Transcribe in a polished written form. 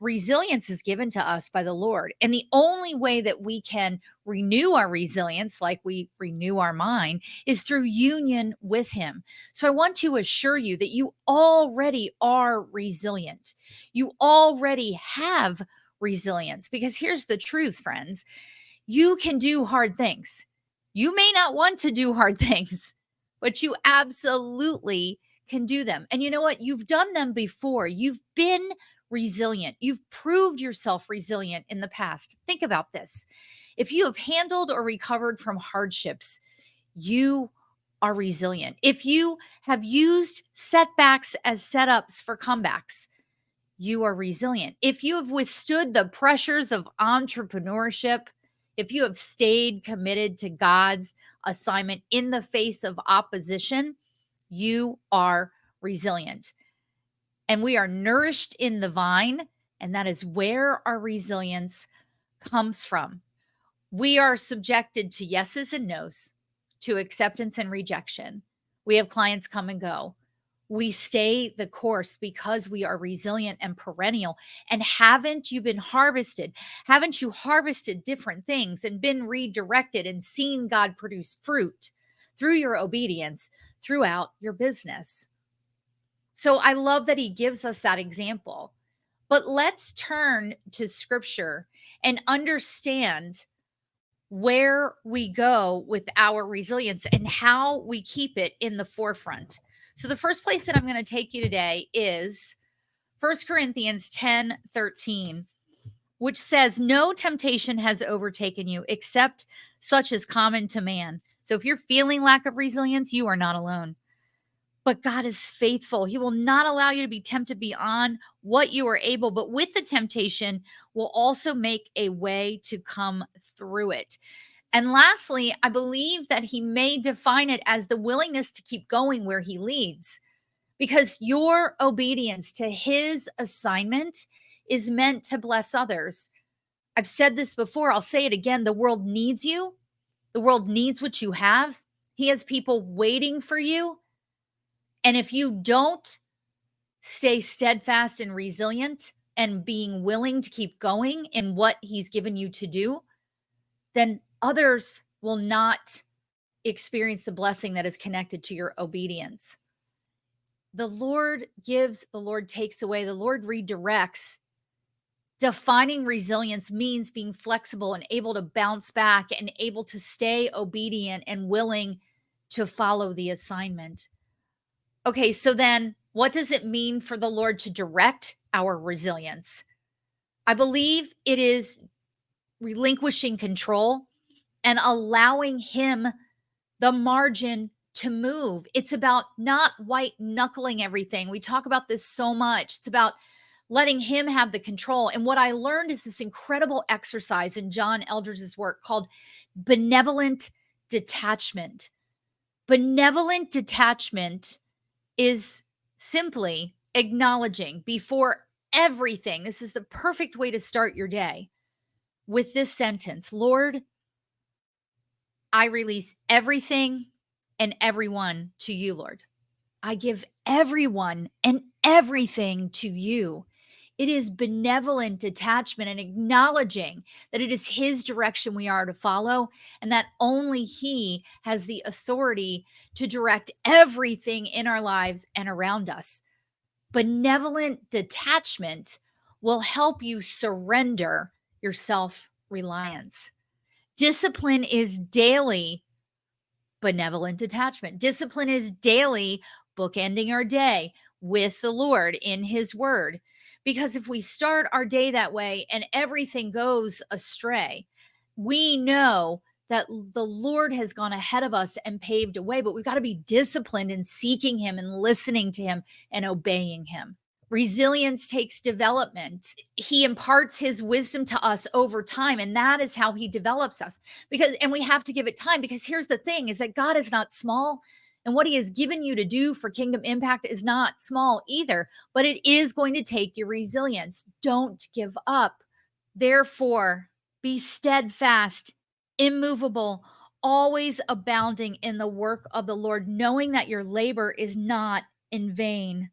resilience is given to us by the Lord. And the only way that we can renew our resilience, like we renew our mind, is through union with Him. So I want to assure you that you already are resilient. You already have resilience, because here's the truth, friends. You can do hard things. You may not want to do hard things, but you absolutely can do them. And you know what? You've done them before. You've been resilient. You've proved yourself resilient in the past. Think about this. If you have handled or recovered from hardships, you are resilient. If you have used setbacks as setups for comebacks, you are resilient. If you have withstood the pressures of entrepreneurship, if you have stayed committed to God's assignment in the face of opposition, you are resilient. And we are nourished in the vine, and that is where our resilience comes from. We are subjected to yeses and nos, to acceptance and rejection. We have clients come and go. We stay the course because we are resilient and perennial. And haven't you been harvested? Haven't you harvested different things and been redirected and seen God produce fruit through your obedience throughout your business? So I love that He gives us that example. But let's turn to Scripture and understand where we go with our resilience and how we keep it in the forefront. So the first place that I'm going to take you today is 1 Corinthians 10:13, which says, "No temptation has overtaken you except such as common to man." So if you're feeling lack of resilience, you are not alone. But God is faithful. He will not allow you to be tempted beyond what you are able, but with the temptation will also make a way to come through it. And lastly, I believe that He may define it as the willingness to keep going where He leads, because your obedience to His assignment is meant to bless others. I've said this before, I'll say it again. The world needs you. The world needs what you have. He has people waiting for you. And if you don't stay steadfast and resilient and being willing to keep going in what He's given you to do, then others will not experience the blessing that is connected to your obedience. The Lord gives, the Lord takes away, the Lord redirects. Defining resilience means being flexible and able to bounce back and able to stay obedient and willing to follow the assignment. Okay, so then what does it mean for the Lord to direct our resilience? I believe it is relinquishing control and allowing Him the margin to move. It's about not white knuckling everything. We talk about this so much. It's about letting Him have the control. And what I learned is this incredible exercise in John Eldredge's work called benevolent detachment. Benevolent detachment is simply acknowledging before everything. This is the perfect way to start your day with this sentence: Lord, I release everything and everyone to you, Lord. I give everyone and everything to you. It is benevolent detachment and acknowledging that it is His direction we are to follow, and that only He has the authority to direct everything in our lives and around us. Benevolent detachment will help you surrender your self-reliance. Discipline is daily benevolent detachment. Discipline is daily bookending our day with the Lord in His word. Because if we start our day that way and everything goes astray, we know that the Lord has gone ahead of us and paved a way, but we've got to be disciplined in seeking Him and listening to Him and obeying Him. Resilience takes development. He imparts His wisdom to us over time, and that is how He develops us. And we have to give it time, because here's the thing, is that God is not small, and what He has given you to do for kingdom impact is not small either, but it is going to take your resilience. Don't give up. Therefore, be steadfast, immovable, always abounding in the work of the Lord, knowing that your labor is not in vain